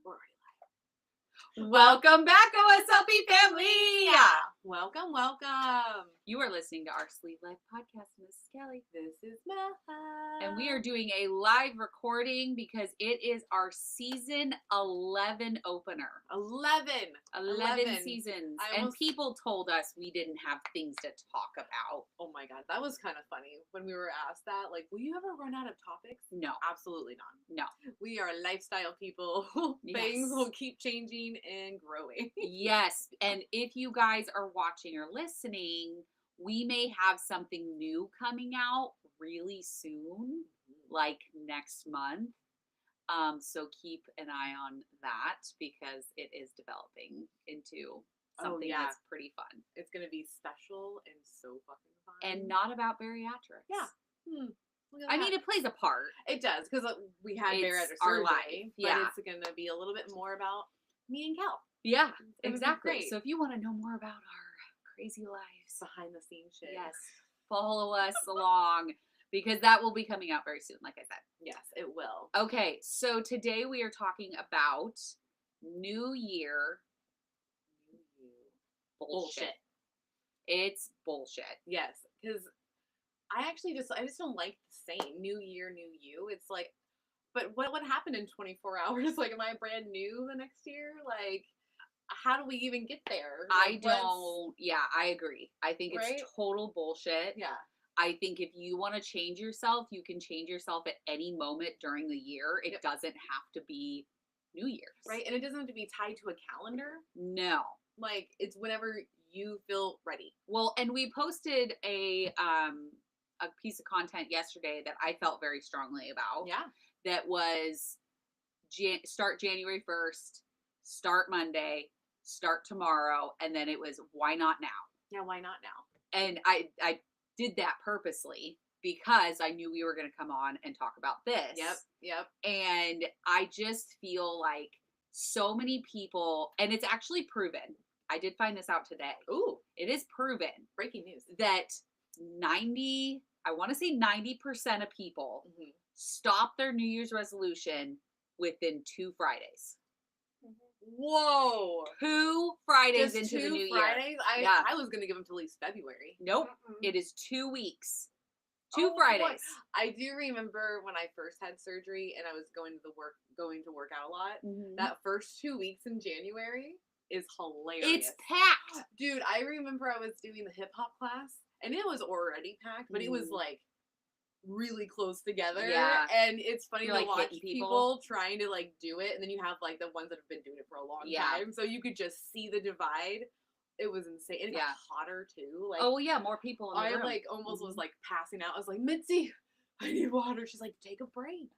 We're already live. Welcome back, OSLP family. Welcome, welcome. You are listening to our Sleep Life podcast. This is Kelly. This is Mel. And we are doing a live recording because it is our season 11 opener. 11 seasons. And people told us we didn't have things to talk about. Oh my God, that was kind of funny when we were asked that. Like, will you ever run out of topics? No. Absolutely not. No. We are lifestyle people. Things will keep changing and growing. Yes. And if you guys are watching or listening, we may have something new coming out really soon, like next month. So keep an eye on that because it is developing into something that's pretty fun. It's going to be special and so fucking fun. And not about bariatrics. Yeah. I mean, it plays a part. It does because we had bariatric surgery. But it's going to be a little bit more about me and Cal. Yeah, exactly. So if you want to know more about our crazy lives, behind the scenes shit, yes, follow us along because that will be coming out very soon, like I said. Yes, it will. Okay, so today we are talking about New Year bullshit. It's bullshit. Yes, because I just don't like the saying New Year, New You. It's like, but what happened in 24 hours? Like, am I brand new the next year? Like, how do we even get there? Like, I agree. I think it's total bullshit. Yeah. I think if you want to change yourself, you can change yourself at any moment during the year. It doesn't have to be New Year's. Right, and it doesn't have to be tied to a calendar. No. Like, it's whenever you feel ready. Well, and we posted a piece of content yesterday that I felt very strongly about. Yeah. That was start January 1st, start Monday, start tomorrow, and then it was why not now? Yeah, why not now? And I did that purposely because I knew we were going to come on and talk about this. Yep. And I just feel like so many people, and it's actually proven. I did find this out today. Ooh. It is proven. Breaking news. That 90% of people stop their New Year's resolution within 2 Fridays. Whoa. 2 Fridays just into the new Fridays? year. I was going to give them till at least February. Nope. It is 2 weeks. 2 Fridays. Boy. I do remember when I first had surgery and I was going to work out a lot. That first 2 weeks in January is hilarious. It's packed. Dude, I remember I was doing the hip hop class and it was already packed, but it was like really close together. Yeah. And it's funny to like watch people trying to like do it, and then you have like the ones that have been doing it for a long time. So you could just see the divide. It was insane. And it got hotter too. Like, oh yeah, more people in the room. I like almost was like passing out. I was like, Mitzi, I need water. She's like, take a break.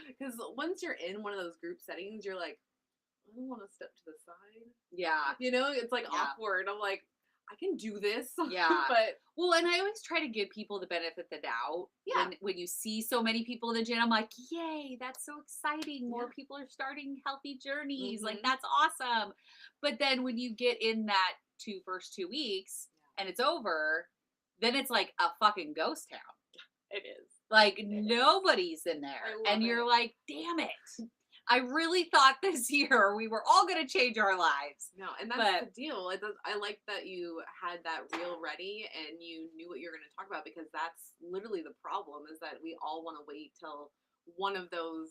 Because once you're in one of those group settings, you're like, I don't want to step to the side. Yeah. You know, it's like awkward. I'm like, I can do this. Yeah. But well, and I always try to give people the benefit of the doubt. Yeah. When you see so many people in the gym, I'm like, yay, that's so exciting. More people are starting healthy journeys. Like, that's awesome. But then when you get in that first 2 weeks and it's over, then it's like a fucking ghost town. It is. Like, nobody's in there. And you're like, damn it. I really thought this year we were all going to change our lives. No, and that's the deal. I like that you had that reel ready and you knew what you're going to talk about, because that's literally the problem, is that we all want to wait till one of those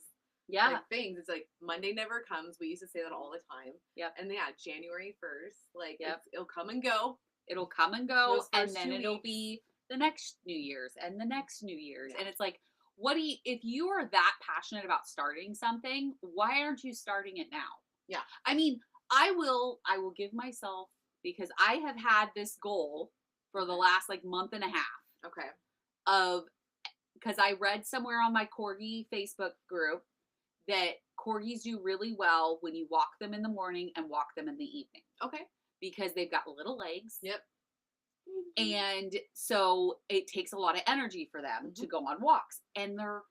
like, things. It's like Monday never comes. We used to say that all the time. Yep. And January 1st, like it'll come and go. It'll come and go, and then it'll be the next New Year's and the next New Year's. And it's like, if you are that passionate about starting something, why aren't you starting it now? Yeah. I mean, I will give myself, because I have had this goal for the last like month and a half. Okay. Because I read somewhere on my Corgi Facebook group that Corgis do really well when you walk them in the morning and walk them in the evening. Okay. Because they've got little legs. Yep. And so it takes a lot of energy for them to go on walks, and they're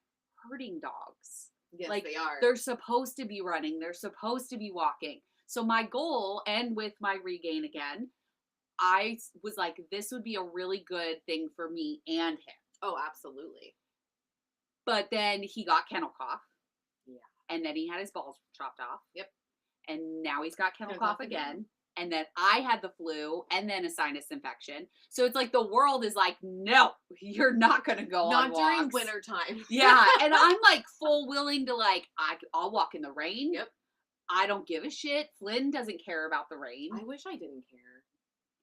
herding dogs. Yes, like, they are. They're supposed to be running. They're supposed to be walking. So my goal, and with my regain again, I was like, this would be a really good thing for me and him. Oh, absolutely. But then he got kennel cough. Yeah. and then he had his balls chopped off. Yep. And now he's got kennel Kennel cough cough again. And then I had the flu and then a sinus infection. So it's like the world is like, no, you're not going to go Not on during walks. winter time. Yeah. And I'm like full willing to like, I'll walk in the rain. Yep. I don't give a shit. Flynn doesn't care about the rain. I wish I didn't care.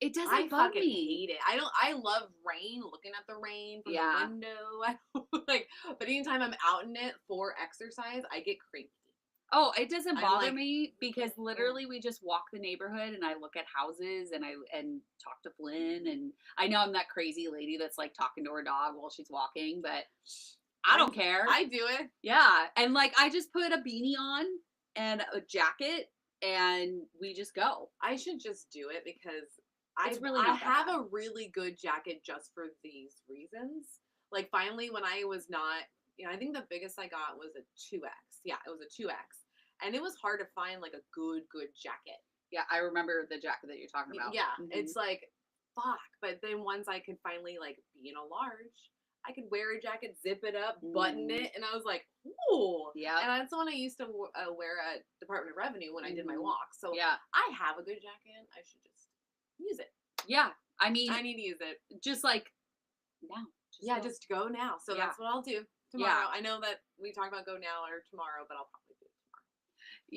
It doesn't I bug fucking me. hate it. I love rain, looking at the rain from the window. Like, but anytime I'm out in it for exercise, I get cranky. Oh, it doesn't I'm bother like, me because literally we just walk the neighborhood and I look at houses and I talk to Flynn, and I know I'm that crazy lady that's like talking to her dog while she's walking, but I don't care. I do it. Yeah, and like I just put a beanie on and a jacket and we just go. I should just do it because It's really I not that have bad. a really good jacket just for these reasons. Like finally when I was not, I think the biggest I got was a 2X. Yeah, it was a 2X. And it was hard to find like a good jacket. Yeah, I remember the jacket that you're talking about. Yeah, Mhm. it's like, fuck. But then once I could finally like be in a large, I could wear a jacket, zip it up, button it, and I was like, ooh. Yeah. And that's the one I used to wear at Department of Revenue when I did my walk. So yeah, I have a good jacket. I should just use it. yeah. I mean, I need to use it. just like now. Yeah, go. just go now. So Yeah. that's what I'll do tomorrow. I know that we talk about go now or tomorrow, but I'll probably do it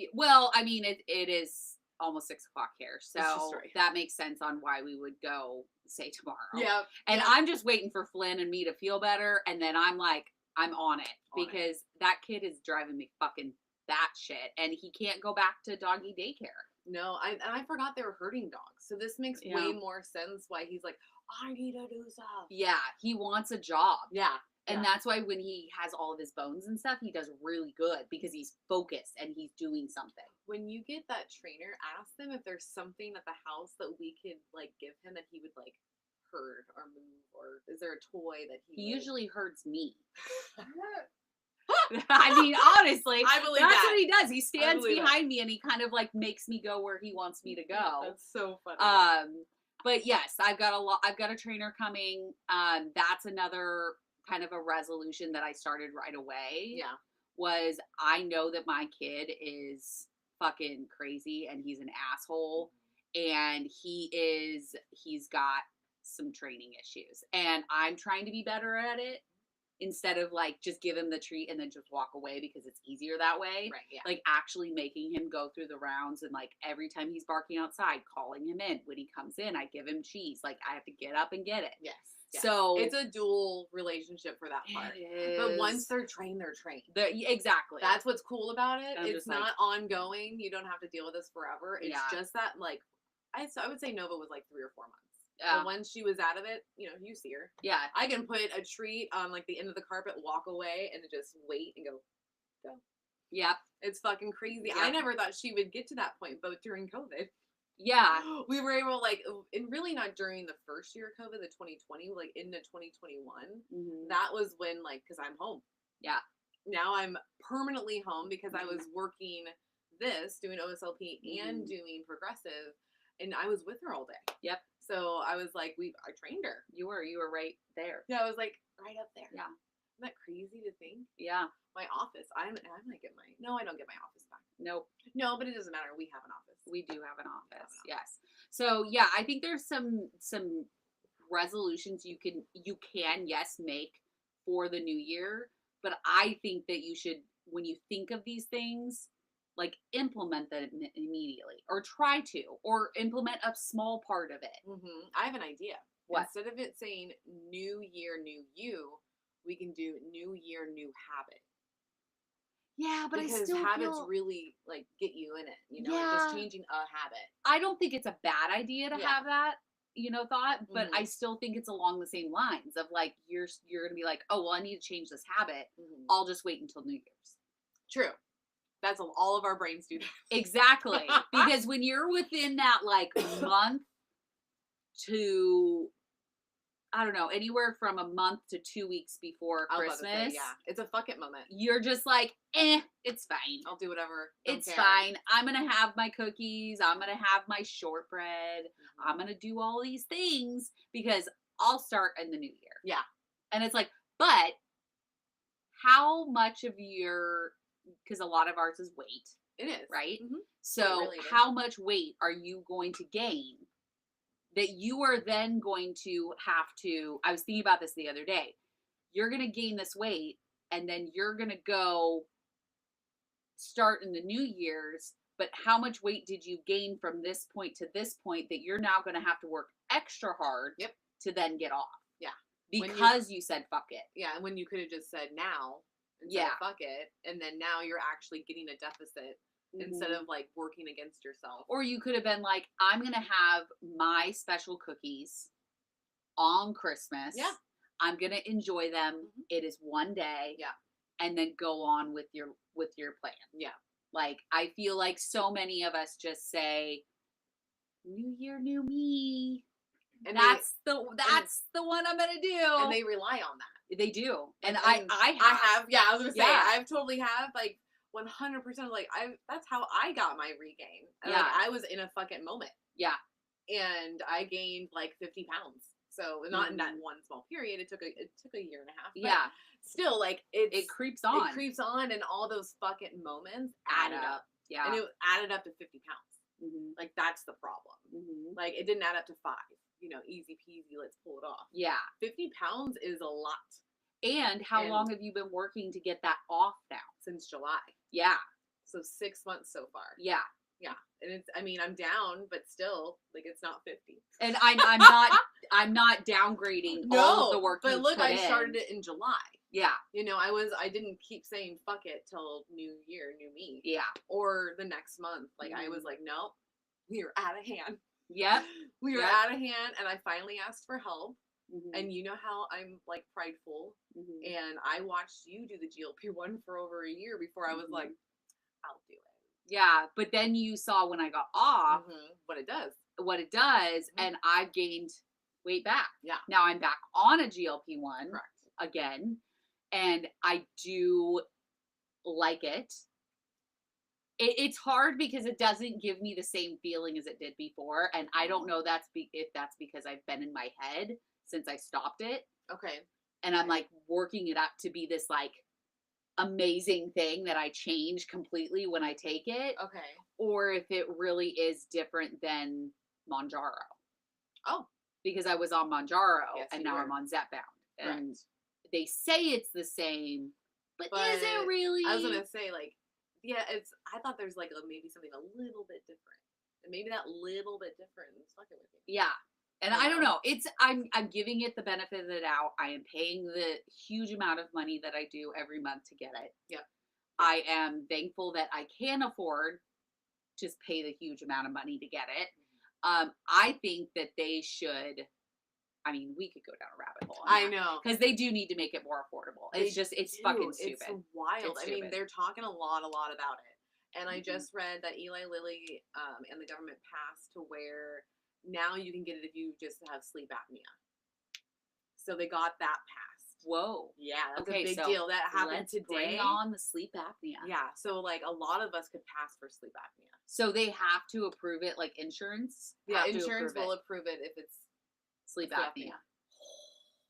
tomorrow. Well, I mean, it is almost 6:00 here, just so right. that makes sense on why we would go say tomorrow. Yeah. And yeah. I'm just waiting for Flynn and me to feel better, and then I'm like, I'm on it because that kid is driving me fucking that shit, and he can't go back to doggy daycare. No, I forgot they were hurting dogs. So this makes way more sense why he's like, I need to do stuff. Yeah, he wants a job. Yeah. And that's why when he has all of his bones and stuff, he does really good because he's focused and he's doing something. When you get that trainer, ask them if there's something at the house that we could like give him that he would like herd or move, or is there a toy that He would... usually herds me. I mean, honestly, I believe that's that. what he does. He stands believe behind me and he kind of like makes me go where he wants me to go. That's so funny. But yes, I've got a trainer coming. That's another kind of a resolution that I started right away. Yeah. Was I know that my kid is fucking crazy and he's an asshole, and he's got some training issues, and I'm trying to be better at it instead of like just give him the treat and then just walk away because it's easier that way. Right. Yeah. Like actually making him go through the rounds, and like every time he's barking outside, calling him in. When he comes in, I give him cheese. Like I have to get up and get it. Yes. So it's a dual relationship for that part. But once they're trained, they're trained. Exactly. That's what's cool about it. I'm It's just like- not ongoing. You don't have to deal with this forever. It's Yeah. just that like I would say Nova was like 3 or 4 months. Yeah. But once she was out of it, you see her. Yeah. I can put a treat on like the end of the carpet, walk away, and just wait and go. Yep. It's fucking crazy. Yeah. I never thought she would get to that point, but during COVID, Yeah. we were able like, and really not during the first year of COVID, the 2020, like into 2021. Mhm. That was when like, because I'm home. Yeah. Now I'm permanently home because I was working doing OSLP and doing progressive, and I was with her all day. Yep. So I was like, I trained her. You were right there. Yeah, I was like right up there. Yeah. Isn't that crazy to think? Yeah. My office. I might get no, I don't get my office back. Nope. No, but it doesn't matter. We have an office. We do have an office. Yes. So yeah, I think there's some resolutions you can yes make for the new year, but I think that you should, when you think of these things, like implement them immediately, or try to, or implement a small part of it. I have an idea. What? Instead of it saying new year, new you, we can do new year, new habit. Yeah, but because I still habits feel, really like get you in it, Yeah. just changing a habit. I don't think it's a bad idea to Yeah. have that, thought, but Mhm. I still think it's along the same lines of like you're gonna be like, oh well, I need to change this habit. I'll just wait until New Year's. True. That's all of our brains do that. Exactly. Because when you're within that like month to, I don't know, anywhere from a month to 2 weeks before I was about to say, Christmas, yeah, it's a fuck it moment. you're just like, it's fine. I'll do whatever. Don't It's care. fine. I'm going to have my cookies. I'm going to have my shortbread. I'm going to do all these things because I'll start in the new year. Yeah. And it's like, but how much of your because a lot of ours is weight, It is. right? Mhm. So related. how much weight are you going to gain that you are then going to have to, I was thinking about this the other day. You're going to gain this weight and then you're going to go start in the New Year's, but how much weight did you gain from this point to this point that you're now going to have to work extra hard Yep. to then get off? Yeah. Because you said fuck it. Yeah, and when you could have just said now instead of fuck it, and then now you're actually getting a deficit instead of like working against yourself. Or you could have been like, I'm going to have my special cookies on Christmas. Yeah. I'm going to enjoy them. It is one day. Yeah. And then go on with your plan. Yeah. Like, I feel like so many of us just say, new year, new me. And that's the one I'm gonna do. And they rely on that. They do. And I have. Yeah, I was gonna say I've totally have like 100% like that's how I got my regain. And like I was in a fucking moment. Yeah. And I gained like 50 pounds. So not in that one small period. It took a year and a half. Yeah. Still like it creeps on. It creeps on, and all those fucking moments added up. Yeah. And it added up to 50 pounds. Like that's the problem. Like it didn't add up to 5. You know, easy peasy, let's pull it off. Yeah. 50 pounds is a lot. And how long have you been working to get that off now? Since July. Yeah. So 6 months so far. Yeah. Yeah. And it's, I mean, I'm down, but still, like, it's not 50. And I'm not downgrading all of the work. But look, I started it in July. Yeah. You know, I didn't keep saying fuck it till New Year, new me. Yeah. Or the next month. Like, I was like, no, we're out of hand. Yep. We were out of hand, and I finally asked for help. And you know how I'm like prideful, and I watched you do the GLP-1 for over a year before I was like, I'll do it. Yeah, but then you saw when I got off what it does, and I gained weight back. Yeah. Now I'm back on a GLP-1 Correct. again, and I do like it. It's hard because it doesn't give me the same feeling as it did before, and I don't know if that's because I've been in my head since I stopped it. Okay. And I'm like working it up to be this like amazing thing that I change completely when I take it. Okay. Or if it really is different than Mounjaro. Oh. Because I was on Mounjaro and now I'm on Zepbound. And they say it's the same, but is it really? I was going to say like, yeah, I thought there's like maybe something a little bit different. And maybe that little bit different is fucking with you. Yeah. And I don't know. I'm giving it the benefit of the doubt. I am paying the huge amount of money that I do every month to get it. Yeah. I am thankful that I can afford to pay the huge amount of money to get it. I think that they should. I mean, we could go down a rabbit hole. I know. Because they do need to make it more affordable. It's fucking stupid. It's wild. It's I mean, they're talking a lot about it. And I just read that Eli Lilly and the government passed to where now you can get it if you just have sleep apnea. So they got that passed. Whoa. Yeah, that's a big deal. That happened today. Bring on the sleep apnea. Yeah, so like a lot of us could pass for sleep apnea. So they have to approve it, like insurance? Yeah, insurance will approve it if it's sleep apnea.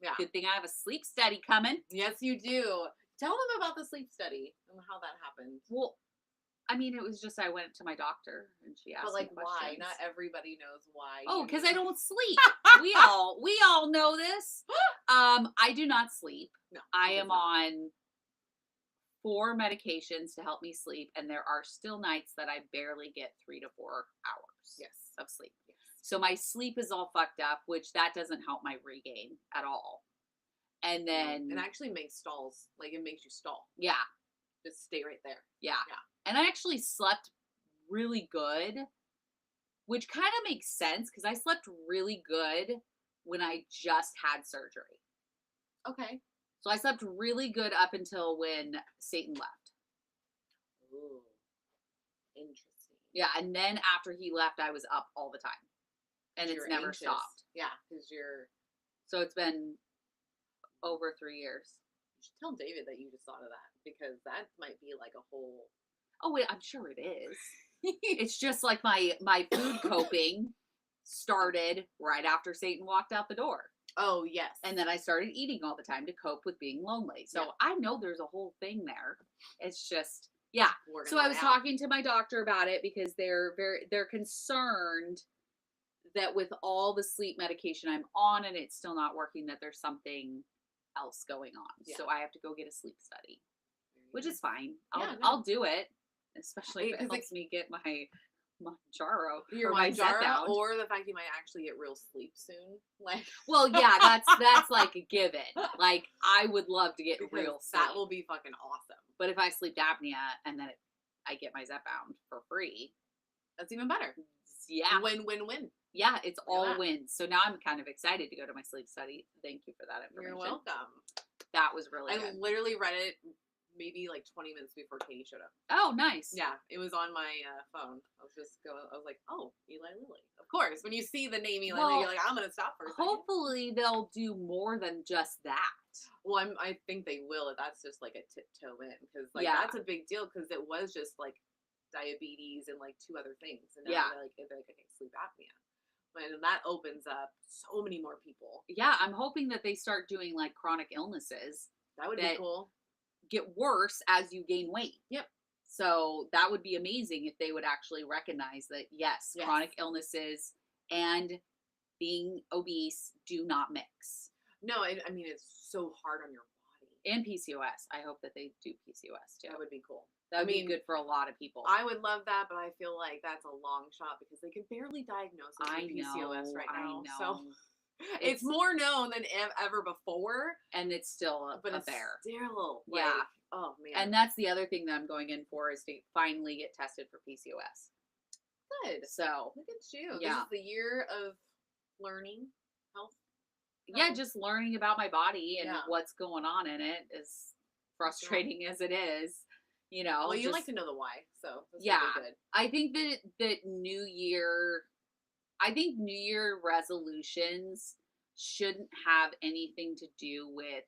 Yeah. Good thing I have a sleep study coming. Yes, you do. Tell them about the sleep study and how that happened. Well, I mean, it was just I went to my doctor and she asked me questions. Why? Not everybody knows why. Oh, because I don't sleep. we all know this. I do not sleep. No, I am on 4 medications to help me sleep, and there are still nights that I barely get 3 to 4 hours of sleep. Yes. So my sleep is all fucked up, which that doesn't help my regain at all. And then it actually makes stalls. Like it makes you stall. Yeah. Just stay right there. Yeah. And I actually slept really good, which kind of makes sense because I slept really good when I just had surgery. Okay. So I slept really good up until when Satan left. Ooh. Interesting. Yeah, and then after he left, I was up all the time. And it's never stopped. Yeah, because you're... So it's been over 3 years. You should tell David that you just thought of that, because that might be like a whole... Oh, wait, I'm sure it is. It's just like my food coping started right after Satan walked out the door. Oh, yes. And then I started eating all the time to cope with being lonely. So I know there's a whole thing there. It's just, Yeah. working So I that was out. talking to my doctor about it because they're concerned that with all the sleep medication I'm on and it's still not working, that there's something else going on. Yeah. So I have to go get a sleep study, which is fine. Yeah, no. I'll do it, especially if it 'Cause helps me get my Manjaro Your or my Manjaro, Zepbound. or the fact you might actually get real sleep soon. Like, Well, yeah, that's like a given. Like, I would love to get because real sleep. that will be fucking awesome. But if I have sleep apnea and then I get my Zepbound for free, That's even better. yeah, Win. yeah, it's Look at all that. wins. So now I'm kind of excited to go to my sleep study. Thank you for that information. You're welcome. That was really I good. literally read it maybe like 20 minutes before Katie showed up. Oh, nice. Yeah, it was on my phone. I was like, oh, Eli Lilly. Of course, when you see the name Eli Lilly, you're like, I'm gonna stop for a second. Hopefully they'll do more than just that. Well, I think they will. That's just like a tiptoe in, because like Yeah. that's a big deal, because it was just like diabetes and like 2 other things, and now Yeah. they're like, okay, sleep apnea. And that opens up so many more people. Yeah, I'm hoping that they start doing like chronic illnesses That would that be cool. get worse as you gain weight. Yep. So that would be amazing if they would actually recognize that, yes, Yes. chronic illnesses and being obese do not mix. No, I mean, it's so hard on your body. And PCOS. I hope that they do PCOS too. That would be cool. That would I mean, be good for a lot of people. I would love that, but I feel like that's a long shot because they can barely diagnose us with PCOS right now. So it's more known than ever before, and it's still a it's bear. Still, like, yeah. Oh man. And that's the other thing that I'm going in for, is to finally get tested for PCOS. Good. So look at you. Yeah. This is the year of learning health. Yeah, just learning about my body and Yeah. what's going on in it, as frustrating as it is. You know, well, you like to know the why, so that's yeah. really good. I think that New Year resolutions shouldn't have anything to do with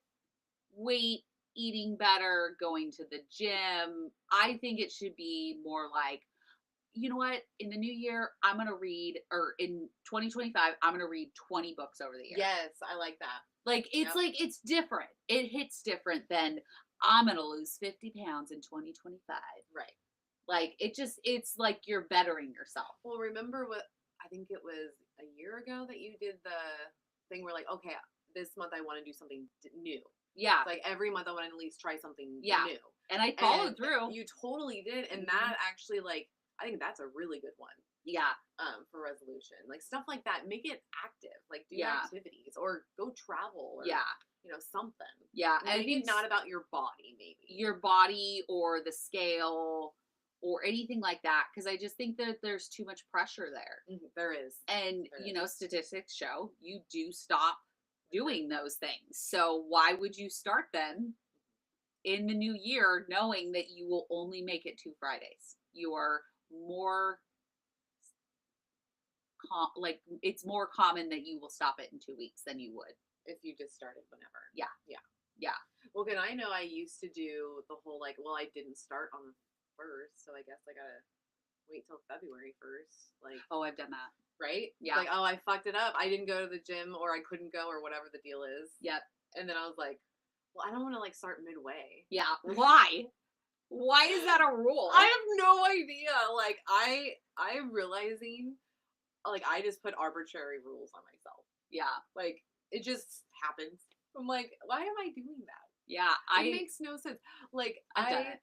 weight, eating better, going to the gym. I think it should be more like, you know what, in the new year, I'm going to read, or in 2025, I'm going to read 20 books over the year. Yes, I like that. Like, it's Yep. like, it's different. It hits different than, I'm going to lose 50 pounds in 2025. Right. Like, it's like you're bettering yourself. Well, remember what, I think it was a year ago that you did the thing where, like, okay, this month I want to do something new. Yeah. It's like every month I want to at least try something Yeah. new. And I followed And through. You totally did. And Mhm. that actually, like, I think that's a really good one. Yeah. For resolution. Like, stuff like that. Make it active. Like, do Yeah. activities or go travel or, Yeah. you know, something. Yeah. And I think not about your body, maybe. Your body or the scale or anything like that. Because I just think that there's too much pressure there. There is. And, There you know, statistics show you do stop doing those things. So why would you start them in the new year knowing that you will only make it 2 Fridays? You're more like, it's more common that you will stop it in 2 weeks than you would if you just started whenever. Yeah. Well, good. I know I used to do the whole, like, well, I didn't start on the 1st, so I guess I gotta wait till February 1st. Like, Oh, I've done that. right? Yeah. Like, oh, I fucked it up. I didn't go to the gym, or I couldn't go, or whatever the deal is. Yep. And then I was like, well, I don't want to, like, start midway. Yeah. Why? Why is that a rule? I have no idea. Like, I'm realizing, like, I just put arbitrary rules on myself. Yeah. Like, it just happens. I'm like, why am I doing that? Yeah. It makes no sense. Like, I've done it.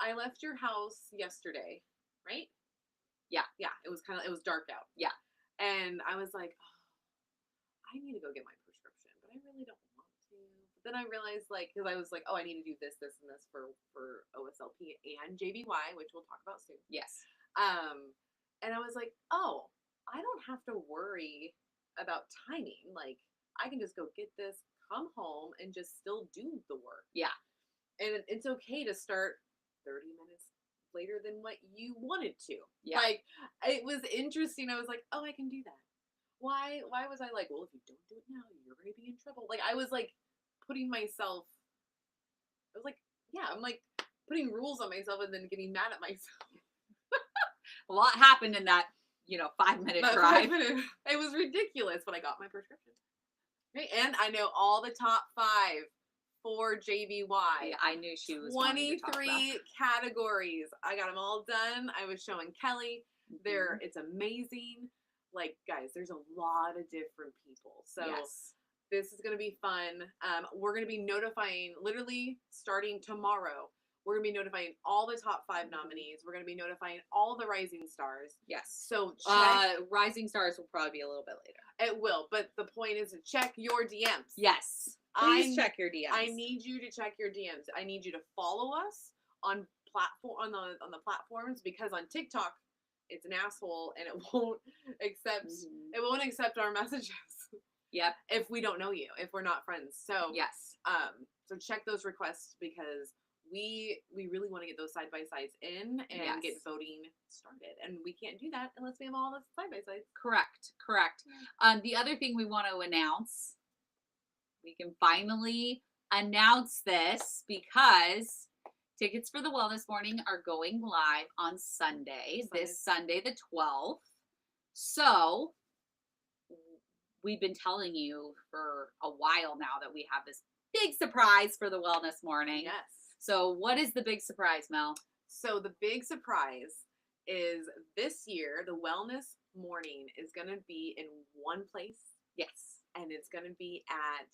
I left your house yesterday, right? Yeah. Yeah. It was dark out. Yeah. And I was like, oh, I need to go get my prescription, but I really don't want to. But then I realized, like, because I was like, oh, I need to do this, this, and this for OSLP and JBY, which we'll talk about soon. Yes. And I was like, oh, I don't have to worry about timing. Like, I can just go get this, come home, and just still do the work. Yeah. And it's okay to start 30 minutes later than what you wanted to. Yeah. Like, it was interesting. I was like, oh, I can do that. Why was I like, well, if you don't do it now, you're going to be in trouble. Like, I was like putting myself, I was like, yeah, I'm like putting rules on myself and then getting mad at myself. A lot happened in that, 5-minute That drive. 5 minute, it was ridiculous, but I got my prescription. Right? And I know all the top 5 for JBY. I knew she was 23 categories. I got them all done. I was showing Kelly. It's amazing. Like, guys, there's a lot of different people. So this is going to be fun. We're going to be notifying, literally starting tomorrow, we're going to be notifying all the top 5 nominees. We're going to be notifying all the rising stars. Yes. So rising stars will probably be a little bit later. It will, but the point is to check your DMs. Yes. Please check your DMs. I need you to check your DMs. I need you to follow us on the platforms, because on TikTok it's an asshole and it won't accept our messages. Yep. If we don't know you, if we're not friends. So yes. So check those requests, because we really want to get those side by sides in and get voting started, and we can't do that unless we have all the side by sides. Correct. The other thing we want to announce, we can finally announce this, because tickets for the Wellness Morning are going live on Sunday, this Sunday the 12th. So we've been telling you for a while now that we have this big surprise for the Wellness Morning. Yes. So what is the big surprise, Mel? So the big surprise is this year, the Wellness Morning is going to be in one place. Yes. And it's going to be at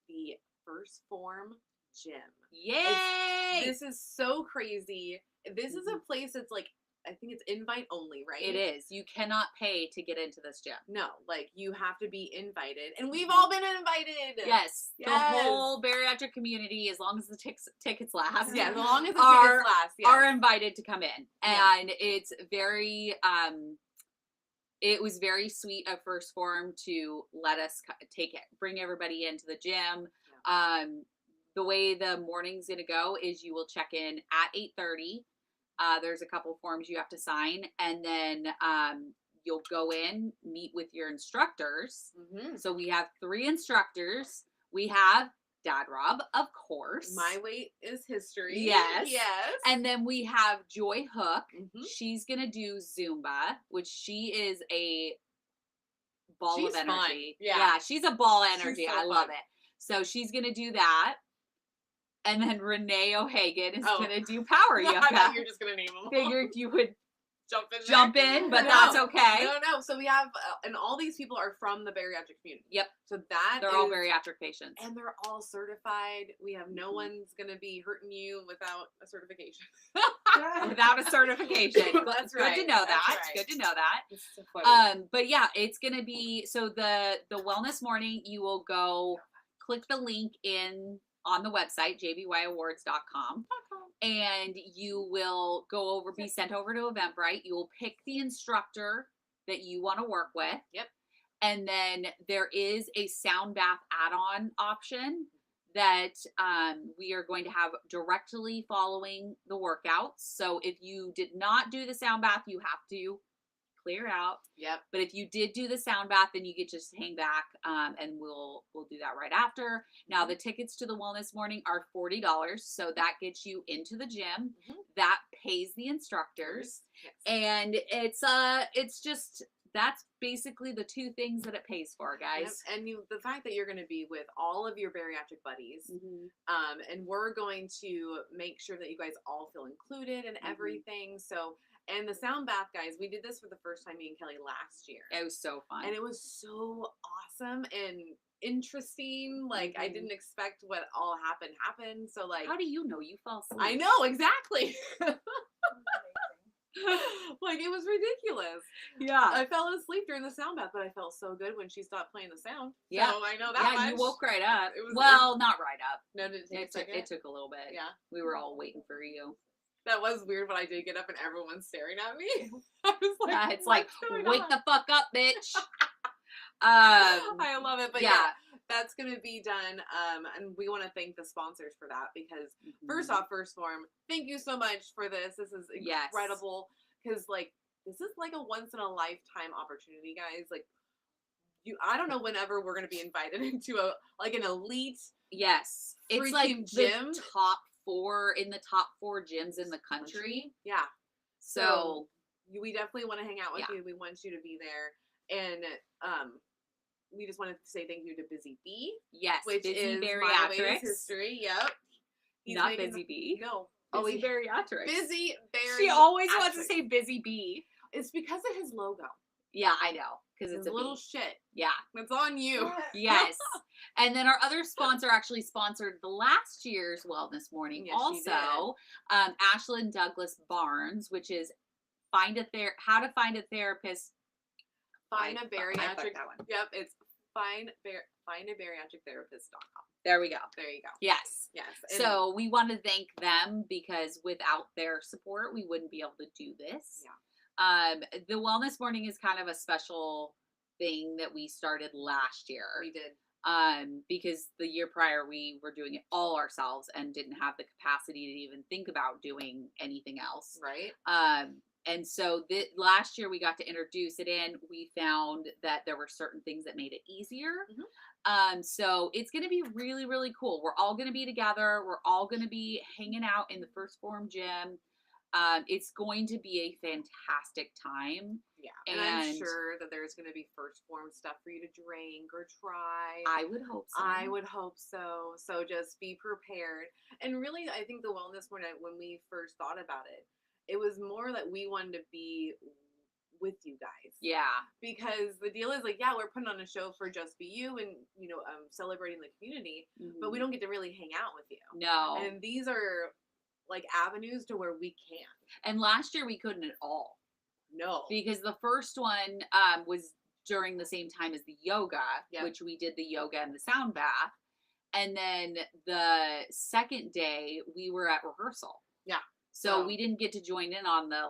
the First Form Gym. Yay! This is so crazy. This is a place that's like, I think it's invite only, right? It is. You cannot pay to get into this gym. No, like you have to be invited, and we've all been invited. Yes. The whole bariatric community, as long as the tickets last. Yeah, as long as the tickets last. Yes. Are invited to come in. And it's very, it was very sweet of First Form to let us bring everybody into the gym. Yeah. The way the morning's going to go is you will check in at 8:30. There's a couple forms you have to sign, and then you'll go in, meet with your instructors. So we have 3 instructors. We have Dad Rob, of course. My weight is history. Yes. Yes. And then we have Joy Hook. She's going to do Zumba, which she is a ball of energy. Fun. Yeah, she's a ball of energy. So I love it. So she's going to do that. And then Renee O'Hagan is going to do power yoga. I thought you were just going to name them. Figured you would jump in, but that's okay. No. So we have, and all these people are from the bariatric community. Yep. So they're all bariatric patients. And they're all certified. We have no one's going to be hurting you without a certification. Without a certification. That's right. Good to know that. Right. Good to know that. It's so funny. But yeah, it's going to be, so the Wellness Morning, you will go click the link on the website, jbyawards.com, and you will be sent over to Eventbrite. You will pick the instructor that you want to work with. Yep. And then there is a sound bath add-on option that we are going to have directly following the workouts. So if you did not do the sound bath, you have to clear out. Yep. But if you did do the sound bath, then you get just hang back, and we'll do that right after. Now the tickets to the Wellness Morning are $40, so that gets you into the gym. That pays the instructors, and it's just, that's basically the 2 things that it pays for, guys. Yep. And the fact that you're going to be with all of your bariatric buddies, and we're going to make sure that you guys all feel included in everything. So. And the sound bath, guys, we did this for the first time, me and Kelly, last year. It was so fun. And it was so awesome and interesting. Like, I didn't expect what all happened. So, like... How do you know? You fell asleep. I know, exactly. Like, it was ridiculous. Yeah. I fell asleep during the sound bath, but I felt so good when she stopped playing the sound. Yeah. So, I know that much. Yeah, you woke right up. It was not right up. No, did it take it took a little bit. Yeah. We were all waiting for you. That was weird when I did get up and everyone's staring at me. I was like, yeah, it's like, wake the fuck up, bitch. I love it. But yeah, that's going to be done. And we want to thank the sponsors for that, because first off, First Form, thank you so much for this. This is incredible, because like, this is like a once in a lifetime opportunity, guys. Like, I don't know whenever we're going to be invited into an elite. Yes. It's like gym. The top 4 gyms in the country. Yeah. So we definitely want to hang out with you. We want you to be there. And we just wanted to say thank you to Busy Bee, Yes, which Busy is my Bariatrics. latest history. Yep. He's Not making Busy Bee. No. Busy Bariatrics. Busy Bariatrics. She always wants to say Busy Bee. It's because of his logo. Yeah, I know. Because it's a a little bee. shit. Yeah. It's on you. Yes. And then our other sponsor actually sponsored the last year's Wellness Morning. Yes, also, Ashlyn Douglas Barnes, which is how to find a therapist. Find a bariatric. That one. Yep, it's findabariatrictherapist.com. There we go. There you go. Yes. Yes. So we want to thank them because without their support, we wouldn't be able to do this. Yeah. The Wellness Morning is kind of a special thing that we started last year. We did. Because the year prior we were doing it all ourselves and didn't have the capacity to even think about doing anything else. Right. And so last year we got to introduce it in. We found that there were certain things that made it easier. Mm-hmm. So it's going to be really, really cool. We're all going to be together. We're all going to be hanging out in the First Form gym. It's going to be a fantastic time. Yeah. And I'm sure that there's going to be First Form stuff for you to drink or try. I would hope so. I would hope so. So just be prepared. And really, I think the Wellness Morning, when we first thought about it, it was more that we wanted to be with you guys. Yeah. Because the deal is like, yeah, we're putting on a show for Just Be You and, celebrating the community, but we don't get to really hang out with you. No. And these are like avenues to where we can. And last year we couldn't at all. No. Because the first one was during the same time as the yoga, which we did the yoga and the sound bath. And then the second day we were at rehearsal. Yeah. So we didn't get to join in on the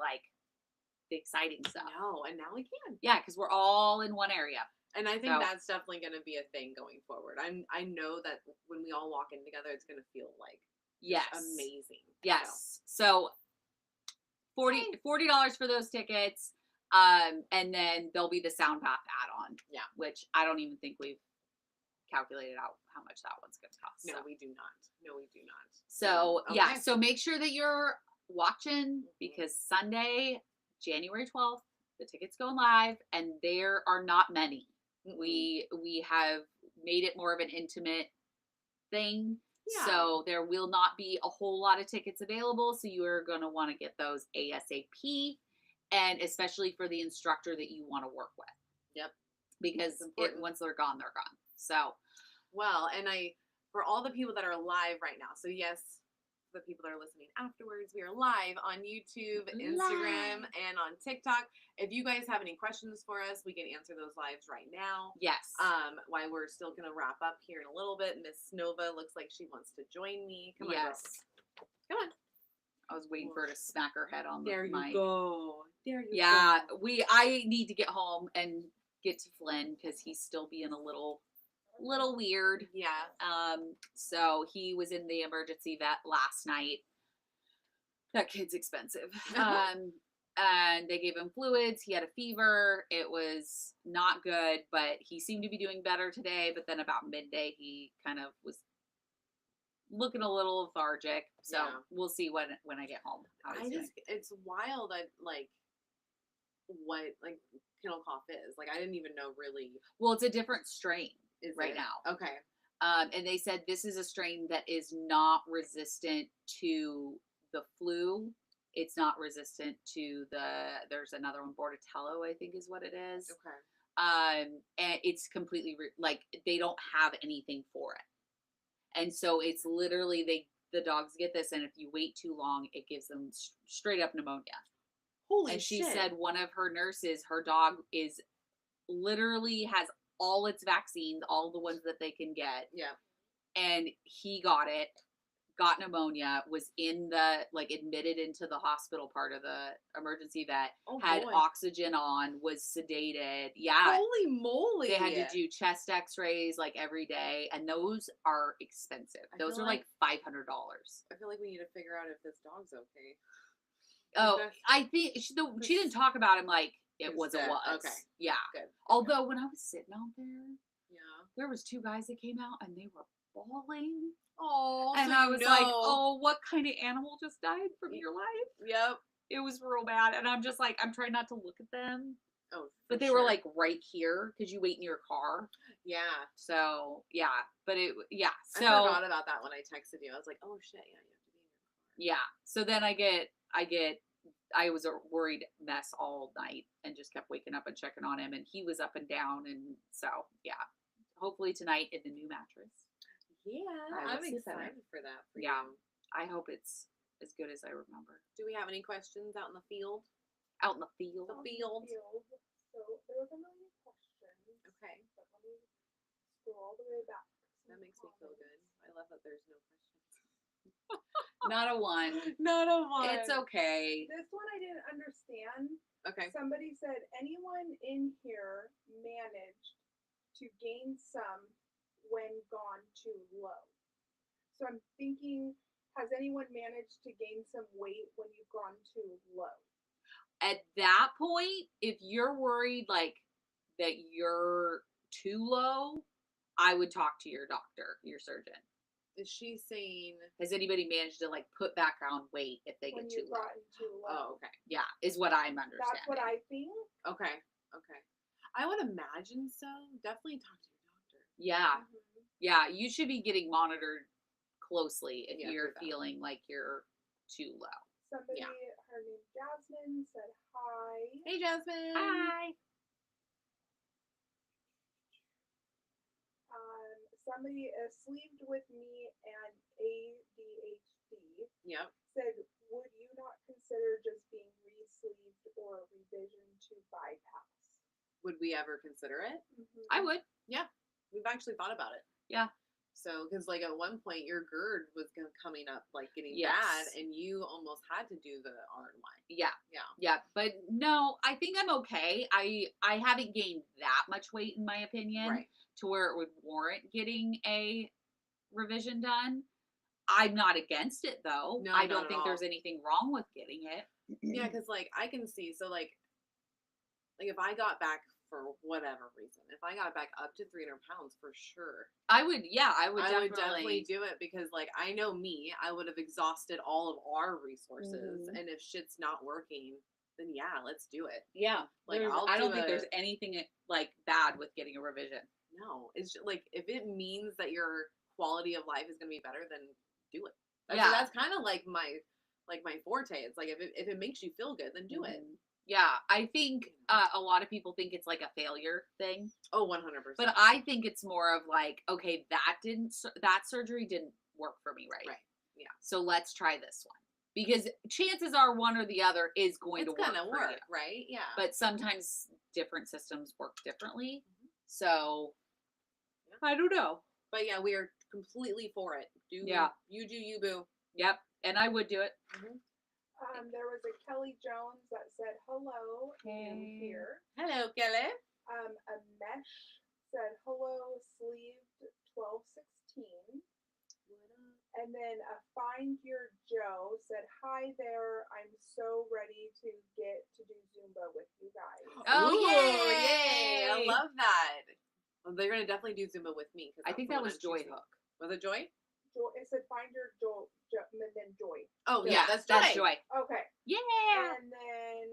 exciting stuff. No, and now we can. Yeah, because we're all in one area. And I think that's definitely going to be a thing going forward. I know that when we all walk in together, it's going to feel like amazing. Yes. So $40 for those tickets. And then there'll be the sound bath add-on. Yeah. Which I don't even think we've calculated out how much that one's going to cost. No, we do not. So so make sure that you're watching because Sunday, January 12th, the tickets go live and there are not many. Mm-hmm. We have made it more of an intimate thing. Yeah. So there will not be a whole lot of tickets available. So you are going to want to get those ASAP, and especially for the instructor that you want to work with. Yep. Because once they're gone, they're gone. So, well, and for all the people that are live right now. So yes, the people that are listening afterwards, we are live on YouTube, Instagram, and on TikTok. If you guys have any questions for us, we can answer those lives right now. Yes. While we're still going to wrap up here in a little bit, Miss Nova looks like she wants to join me. Come on, girl. Come on. I was waiting for her to smack her head on the mic. There you go. Yeah, I need to get home and get to Flynn because he's still being a little weird. Yeah. So he was in the emergency vet last night. That kid's expensive. And they gave him fluids. He had a fever. It was not good, but he seemed to be doing better today. But then about midday, he kind of was looking a little lethargic. So we'll see when I get home. It's wild that what kennel cough is. I didn't even know really. Well, it's a different strain now. Okay. And they said this is a strain that is not resistant to the flu. It's not resistant to there's another one, Bordetella, I think is what it is. Okay. And it's completely, they don't have anything for it. And so it's literally, the dogs get this, and if you wait too long, it gives them straight up pneumonia. Holy and she shit. said one of her nurses, her dog is literally has all its vaccines, all the ones that they can get. Yeah. And he got pneumonia, was in admitted into the hospital part of the emergency vet, had oxygen on, was sedated. Yeah. Holy moly. They had to do chest x-rays every day. And those are expensive. Those are $500. I feel like we need to figure out if this dog's okay. Oh, I think she didn't talk about him it was. Okay. Yeah. Good. Although when I was sitting out there, there was two guys that came out and they were bawling. Oh, and I was like, oh, what kind of animal just died from your life? Yep. It was real bad. And I'm just I'm trying not to look at them Oh, but for they were sure. like right here because you wait in your car. Yeah. So yeah, but yeah. I So forgot about that when I texted you. I was like, oh shit, yeah, you have to be in your car. yeah. So then I was a worried mess all night and just kept waking up and checking on him, and he was up and down, and so yeah. Hopefully tonight in the new mattress. Yeah, I will I'm sleep better. excited for that. For Yeah. you. I hope it's as good as I remember. Do we have any questions out in the field? Out in the field. The field. So there was a million questions. Okay. But let me scroll all the way back. That makes me feel good. I love that there's no questions. Not a one. Not a one. It's okay. This one I didn't understand. Okay. Somebody said anyone in here managed to gain some when gone too low. So I'm thinking, has anyone managed to gain some weight when you've gone too low? At that point, if you're worried like that you're too low, I would talk to your doctor, your surgeon. Is she saying? Has anybody managed to like put back on weight if they When get too you've low? gotten too low. Oh, okay. Yeah, is what I'm understanding. That's what I think. Okay. Okay. I would imagine so. Definitely talk to your doctor. Yeah, Mhm. yeah, you should be getting monitored closely if Yeah, you're for that. feeling like you're too low. Somebody, her name Jasmine, said hi. Hey, Jasmine. Hi. Somebody sleeved with me and ADHD Yep. said, would you not consider just being re-sleeved or revision to bypass? Would we ever consider it? I would. We've actually thought about it. Yeah. So, because like at one point your GERD was coming up, like getting Yes. bad, and you almost had to do the RNY. Yeah. Yeah. Yeah, but no, I think I'm okay. I haven't gained that much weight in my opinion Right. to where it would warrant getting a revision done. I'm not against it though. No, I not don't at think all. there's anything wrong with getting it. Yeah, because like I can see, so like if I got back for whatever reason, if I got back up to 300 pounds for sure, I would would definitely do it because like I know me, I would have exhausted all of our resources, Mhm. and if shit's not working, then yeah, let's do it. Yeah. Like I don't think there's a- anything like bad with getting a revision. No, it's just, like if it means that your quality of life is gonna be better, then do it. Yeah. That's kind of like my forte. It's like if it makes you feel good, then do it. Mhm. Yeah, I think a lot of people think it's like a failure thing, Oh, 100%. but I think it's more of like, okay, that surgery didn't work for me, right? Right. Yeah. So let's try this one because chances are one or the other is going It's to work gonna for work, you. right? Yeah. But sometimes different systems work differently. Mhm. So Yeah. I don't know. But yeah, we are completely for it. Yeah. You do you, boo. Yep, and I would do it. There was a Kelly Jones that said hello, Hey. new here. Hello, Kelly. A Mesh said hello, sleeved 1216. And then a Find Your Joe said, hi there, I'm so ready to get to do Zumba with you guys. Oh, Ooh, yay! I love that. Well, they're gonna definitely do Zumba with me. I think that was Joy Hook. Was it Joy? It said Find Your Joe, and then Joy. Oh yeah, that's Joy. Okay. Yeah. And then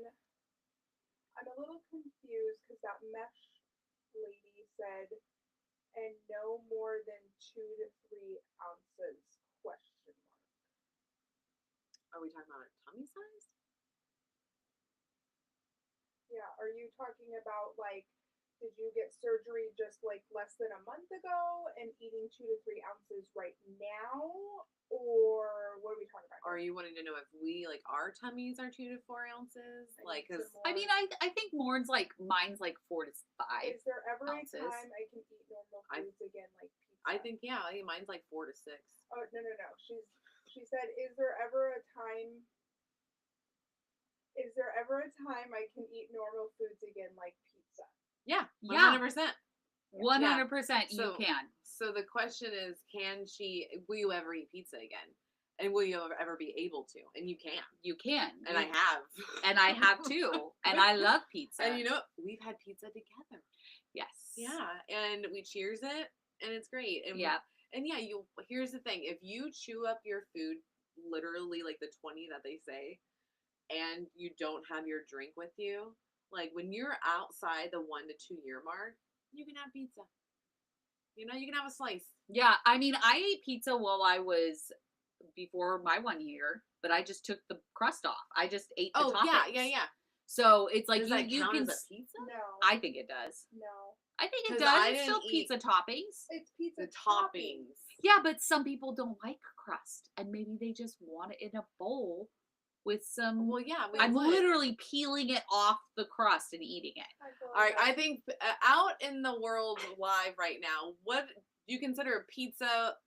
I'm a little confused because that Mesh lady said, and no more than 2 to 3 ounces, question mark. Are we talking about a tummy size? Yeah, are you talking about like, did you get surgery just like less than a month ago and eating 2 to 3 ounces right now? Or what are we talking about? Or are you wanting to know if we like our tummies are 2 to 4 ounces? I Like, need cause some I more. mean, I think mine's like 4 to 5. Is there ever ounces. a time I can eat normal foods again, like pizza? I think yeah, I think mine's like 4 to 6. Oh no. She said, is there ever a time? Is there ever a time I can eat normal foods again, like pizza? Yeah, Yeah. 100%. 100% you So- can. So the question is, will you ever eat pizza again? And will you ever be able to? And you can. You can. And I have. And I have too. And I love pizza. And you know, we've had pizza together. Yes. Yeah. And we cheers it and it's great. And Yeah. And yeah, here's the thing. If you chew up your food, literally like the 20 that they say, and you don't have your drink with you, Like when you're outside the 1 to 2 year mark, you can have pizza. You know, you can have a slice. Yeah, I mean, I ate pizza while I was before my 1 year, but I just took the crust off. I just ate the Oh toppings. yeah. So it's like Does that you count can. as a pizza? No. I think it does. No. I think it 'Cause does. I It's still didn't eat- pizza toppings. It's pizza The toppings. Yeah, but some people don't like crust, and maybe they just want it in a bowl with some. Well, yeah. I'm would. literally peeling it off the crust and eating it. I feel All right, like I think out in the world live right now, what do you consider a pizza?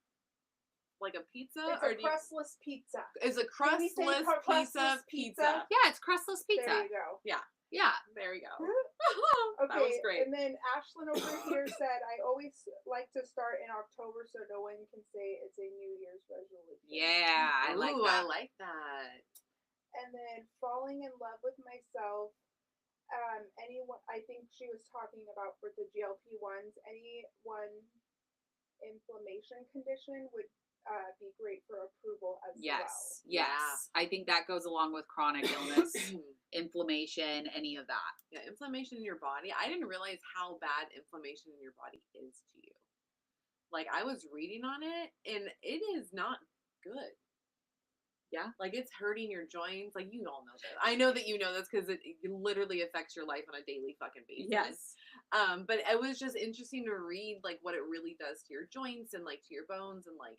Like a pizza, it's or a crustless pizza. is a Can we say crustless crustless pizza? Yeah, it's crustless There pizza. you go. Yeah. There you go. Okay, That was great. and then Ashlyn over here said, I always like to start in October so no one can say it's a New Year's resolution. Yeah, I like Ooh, that. I like that. And then falling in love with myself. Anyone, I think she was talking about for the GLP-1s, anyone inflammation condition would be great for approval as Yes, well. yes. I think that goes along with chronic illness, inflammation, any of that. Yeah, inflammation in your body. I didn't realize how bad inflammation in your body is to you. Like I was reading on it, and it is not good. Yeah. Like it's hurting your joints. Like you all know this. I know that you know this because it literally affects your life on a daily fucking basis. Yes. But it was just interesting to read like what it really does to your joints and like to your bones and like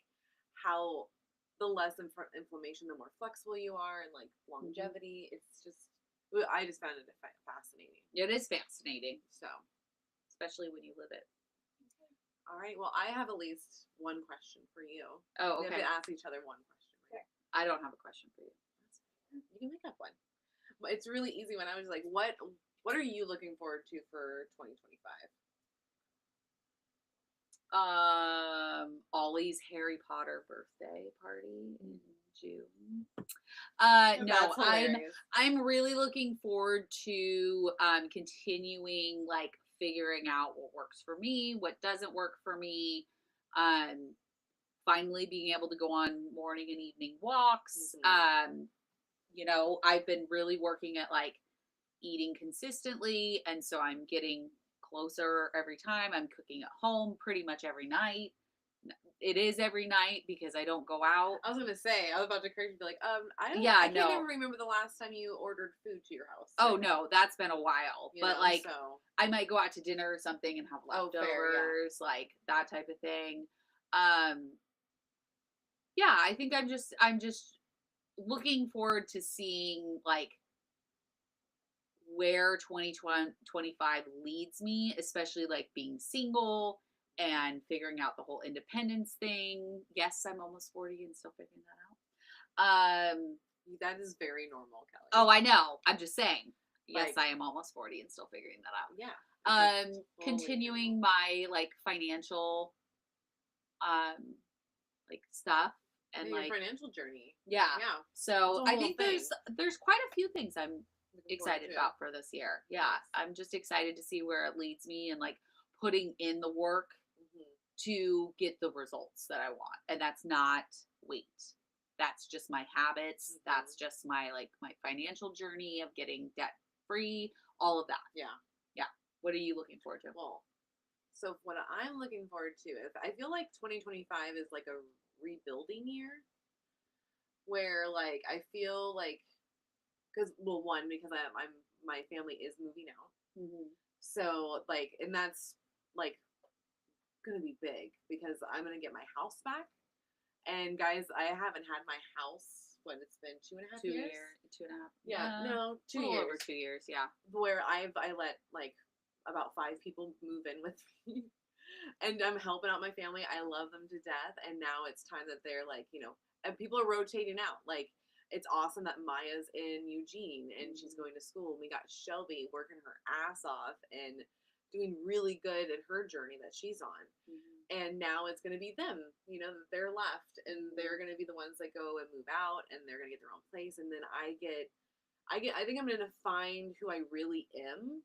how the less inflammation, the more flexible you are, and like longevity. It's just I just found it fascinating. It is fascinating, So, especially when you live it. all right. Well, I have at least one question for you. Oh, We okay. have to ask each other one question. Right? I don't have a question for you. You can make up one. But it's really easy when I was like, what are you looking forward to for 2025? Ollie's Harry Potter birthday party in June. No, That's hilarious. I'm really looking forward to continuing like figuring out what works for me, what doesn't work for me. Finally being able to go on morning and evening walks. You know, I've been really working at like eating consistently, and so I'm getting closer every time. I'm cooking at home pretty much every night. It is every night because I don't go out. I was gonna say, I was about to correct you, be like, I can't no. even remember the last time you ordered food to your house. Oh no, that's been a while. You But know, like so. I might go out to dinner or something and have Oh, leftovers, fair, like that type of thing. Yeah, I think I'm just looking forward to seeing like where 2025 leads me, especially like being single and figuring out the whole independence thing. Yes, I'm almost 40 and still figuring that out. That is very normal, Kelly. Oh, I know. I'm just saying. Yes, Like- I am almost 40 and still figuring that out. Yeah. it's, like, totally Continuing normal. my like financial like stuff and Yeah, your like financial journey. yeah. Yeah. So It's a I whole think thing. there's quite a few things I'm Looking forward excited to. about for this year. Yeah, Nice. I'm just excited to see where it leads me and like putting in the work Mhm. to get the results that I want. And that's not weight. That's just my habits. Mhm. That's just my like my financial journey of getting debt free, all of that. Yeah. What are you looking forward to? Well, so what I'm looking forward to is I feel like 2025 is like a rebuilding year where like I feel like because well one because I'm my family is moving out, so like and that's like gonna be big because I'm gonna get my house back, and guys I haven't had my house when it's been 2.5 years. 2.5. Yeah, no, 2 little years. over 2 years. Yeah. Where I let like about 5 people move in with me. And I'm helping out my family. I love them to death. And now it's time that they're like, and people are rotating out. Like it's awesome that Maya's in Eugene and she's going to school. And we got Shelby working her ass off and doing really good in her journey that she's on. And now it's going to be them, that they're left and they're going to be the ones that go and move out and they're going to get their own place. And then I think I'm going to find who I really am.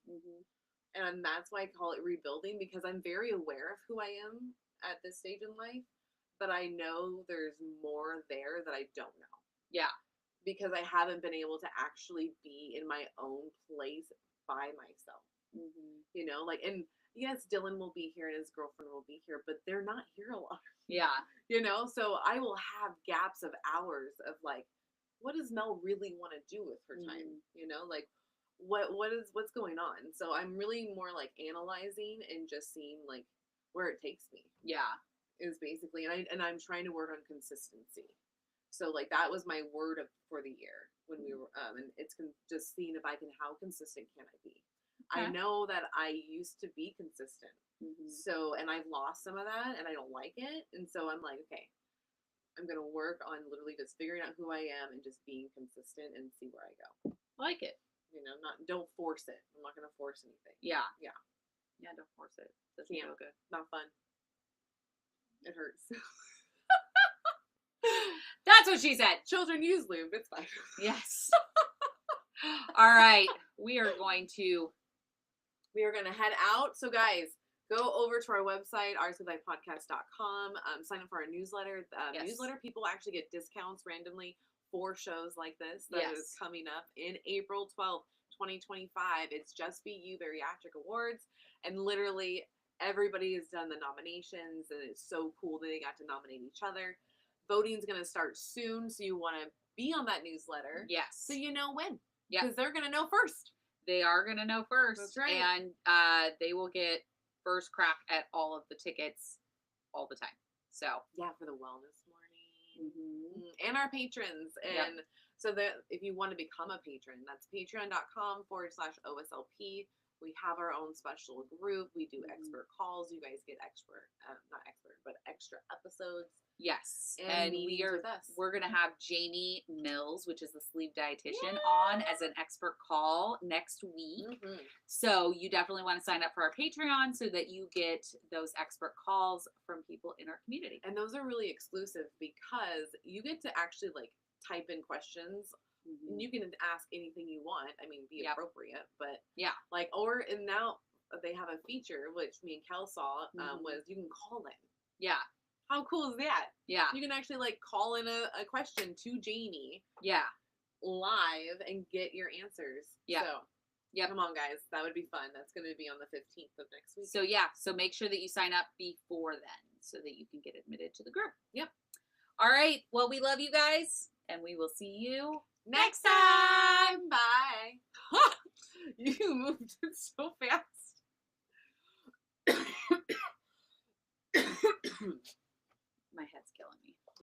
And that's why I call it rebuilding because I'm very aware of who I am at this stage in life, but I know there's more there that I don't know. Yeah. Because I haven't been able to actually be in my own place by myself. Mhm. You know, like, and yes, Dylan will be here and his girlfriend will be here, but they're not here a lot. Yeah. You know, so I will have gaps of hours of like, what does Mel really want to do with her time? You know, like what's going on? So I'm really more like analyzing and just seeing like where it takes me Yeah. is basically, and I'm trying to work on consistency. So like that was my word for the year when we were, and it's just seeing if I can, how consistent can I be? I Okay. know that I used to be consistent. Mhm. So, and I've lost some of that and I don't like it. And so I'm like, okay, I'm going to work on literally just figuring out who I am and just being consistent and see where I go. Like it. You know, don't force it. I'm not going to force anything. Yeah. Yeah. Yeah, don't force it. Doesn't feel good. Not fun. It hurts. That's what she said. Children use lube. It's fine. Yes. All right. We are going to head out. So guys, go over to our website, ourslivelife.podcast.com. Sign up for our newsletter. Yes. Newsletter people actually get discounts randomly for shows like this that is Yes. coming up in April 12th, 2025. It's Just Be You Bariatric Awards. And literally everybody has done the nominations, and it's so cool that they got to nominate each other. Voting's going to start soon, so you want to be on that newsletter. Yes. So you know when. Yeah. Because they're going to know first. They are going to know first. That's right. And they will get first crack at all of the tickets all the time. So. Yeah, for the wellness morning. Mm-hmm. And our patrons. And so that if you want to become a patron, that's patreon.com/OSLP. We have our own special group. We do expert calls. You guys get not expert, but extra episodes. Yes. And we're going to have Jamie Mills, which is the sleep dietitian, on as an expert call next week. Mm-hmm. So you definitely want to sign up for our Patreon so that you get those expert calls from people in our community. And those are really exclusive because you get to actually like type in questions. And you can ask anything you want. I mean, be appropriate, but like, and now they have a feature, which me and Kel saw, was you can call in. Yeah. How cool is that? Yeah. You can actually like call in a question to Jamie. Yeah. Live and get your answers. Yeah. So, come on, guys. That would be fun. That's going to be on the 15th of next week. So, so make sure that you sign up before then so that you can get admitted to the group. Yep. All right. Well, we love you guys, and we will see you next time. Bye. You moved it so fast.